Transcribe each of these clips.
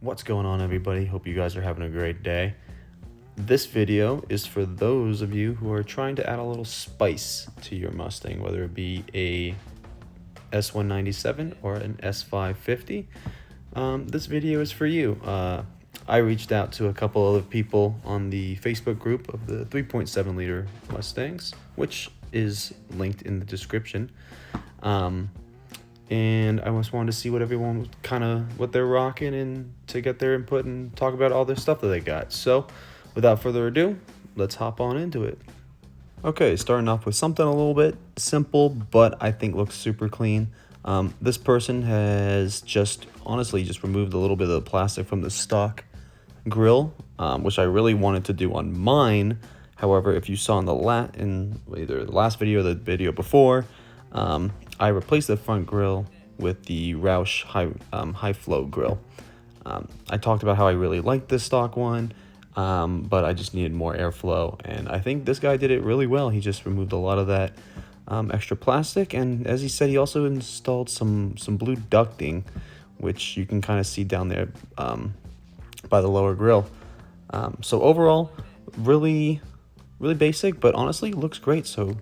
What's going on, everybody? Hope you guys are having a great day. This video is for those of you who are trying to add a little spice to your Mustang, whether it be a S197 or an S550. This video is for you. I reached out to a couple other people on the Facebook group of the 3.7 liter Mustangs, which is linked in the description. And I just wanted to see what everyone what they're rocking and to get their input and talk about all their stuff that they got. So without further ado, let's hop on into it. Okay, starting off with something a little bit simple, but I think looks super clean. This person has honestly just removed a little bit of the plastic from the stock grille, which I really wanted to do on mine. However, if you saw in either the last video or the video before, I replaced the front grille with the Roush high flow grille. I talked about how I really liked this stock one, but I just needed more airflow, and I think this guy did it really well. He just removed a lot of that extra plastic, and as he said, he also installed some blue ducting, which you can kind of see down there by the lower grille. So overall, really basic, but honestly looks great. So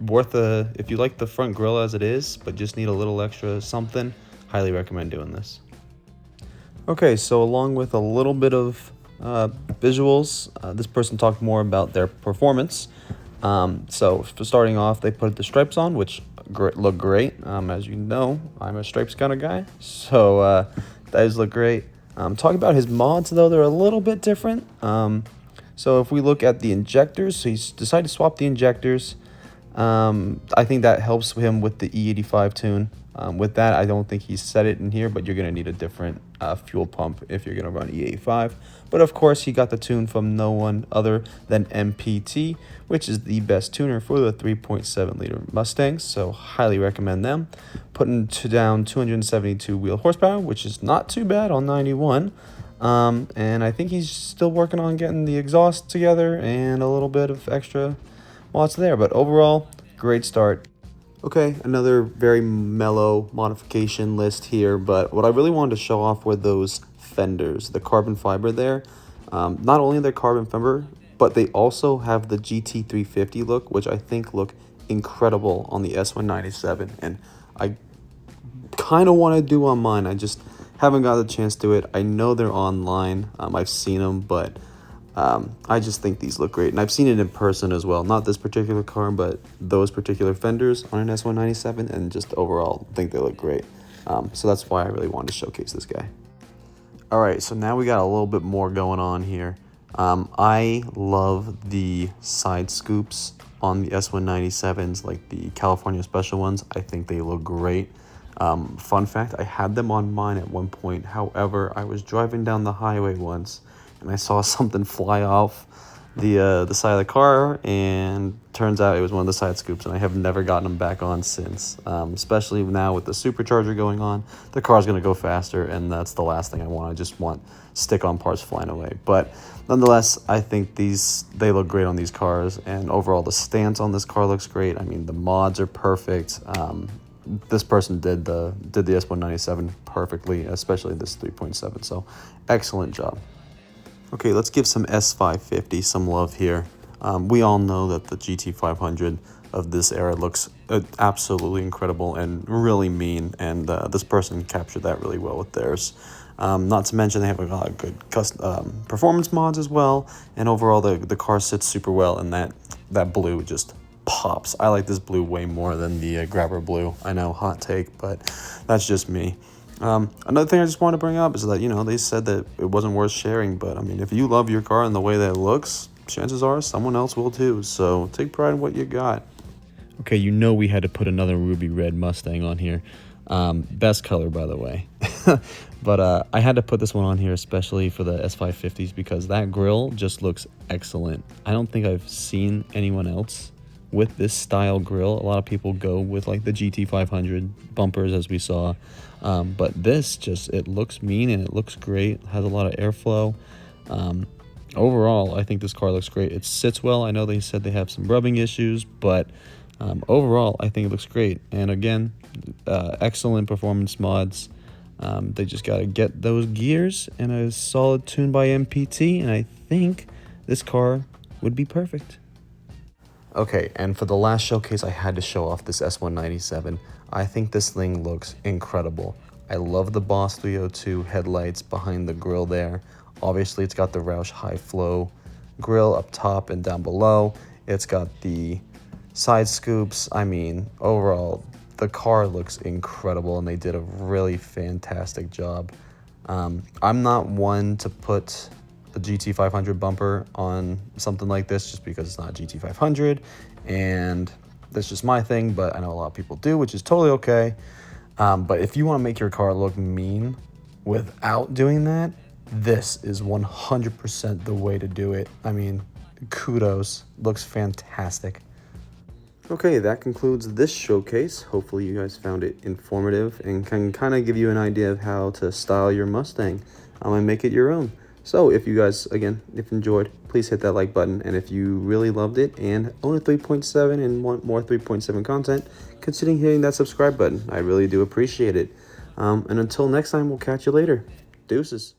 if you like the front grille as it is, but just need a little extra something, highly recommend doing this. Okay, so along with a little bit of visuals, this person talked more about their performance. So for starting off, they put the stripes on, which look great. As you know, I'm a stripes kind of guy, so those look great. Talking about his mods, though, they're a little bit different. So if we look at the injectors, so he's decided to swap the injectors. I think that helps him with the E85 tune. With that, I don't think he said it in here, but you're going to need a different fuel pump if you're going to run E85. But of course, he got the tune from no one other than MPT, which is the best tuner for the 3.7 liter Mustangs. So highly recommend them. Putting down 272 wheel horsepower, which is not too bad on 91. And I think he's still working on getting the exhaust together and a little bit of extra watts there, but overall, great start. Okay, another very mellow modification list here, but what I really wanted to show off were those fenders, the carbon fiber there. Not only their carbon fiber, but they also have the GT350 look, which I think look incredible on the S197, and I kind of want to do on mine. I just haven't got the chance to do it. I know they're online. I've seen them, but I just think these look great, and I've seen it in person as well. Not this particular car, but those particular fenders on an S197, and just overall think they look great. So that's why I really wanted to showcase this guy. All right, so now we got a little bit more going on here. I love the side scoops on the S197s, like the California special ones. I think they look great. Fun fact, I had them on mine at one point. However, I was driving down the highway once, and I saw something fly off the side of the car, and turns out it was one of the side scoops, and I have never gotten them back on since. Especially now with the supercharger going on, the car's going to go faster, and that's the last thing I want. I just want stick-on parts flying away. But nonetheless, I think they look great on these cars, and overall the stance on this car looks great. I mean, the mods are perfect. This person did the S197 perfectly, especially this 3.7, so excellent job. Okay, let's give some S550 some love here. We all know that the GT500 of this era looks absolutely incredible and really mean, and this person captured that really well with theirs. Not to mention they have a lot of good performance mods as well, and overall the car sits super well, and that blue just pops. I like this blue way more than the grabber blue. I know, hot take, but that's just me. Another thing I just want to bring up is that, they said that it wasn't worth sharing, but I mean, if you love your car and the way that it looks, chances are someone else will too. So take pride in what you got. Okay, we had to put another ruby red Mustang on here. Best color, by the way. But I had to put this one on here especially for the S550s because that grille just looks excellent. I don't think I've seen anyone else with this style grille. A lot of people go with like the GT500 bumpers, as we saw, but this it looks mean and it looks great. It has a lot of airflow. Overall, I think this car looks great. It sits well. I know they said they have some rubbing issues, but overall, I think it looks great. And again, excellent performance mods. They just got to get those gears and a solid tune by MPT, and I think this car would be perfect. Okay, and for the last showcase, I had to show off this S197. I think this thing looks incredible. I love the Boss 302 headlights behind the grille there. Obviously, it's got the Roush high flow grille up top and down below. It's got the side scoops. I mean, overall, the car looks incredible, and they did a really fantastic job. I'm not one to put a GT500 bumper on something like this just because it's not GT500, and that's just my thing, but I know a lot of people do, which is totally okay. But if you want to make your car look mean without doing that, this is 100% the way to do it. I mean, kudos. Looks fantastic. Okay, that concludes this showcase. Hopefully you guys found it informative and can kind of give you an idea of how to style your Mustang and make it your own. So if you guys, again, if you enjoyed, please hit that like button. And if you really loved it and own a 3.7 and want more 3.7 content, consider hitting that subscribe button. I really do appreciate it. And until next time, we'll catch you later. Deuces.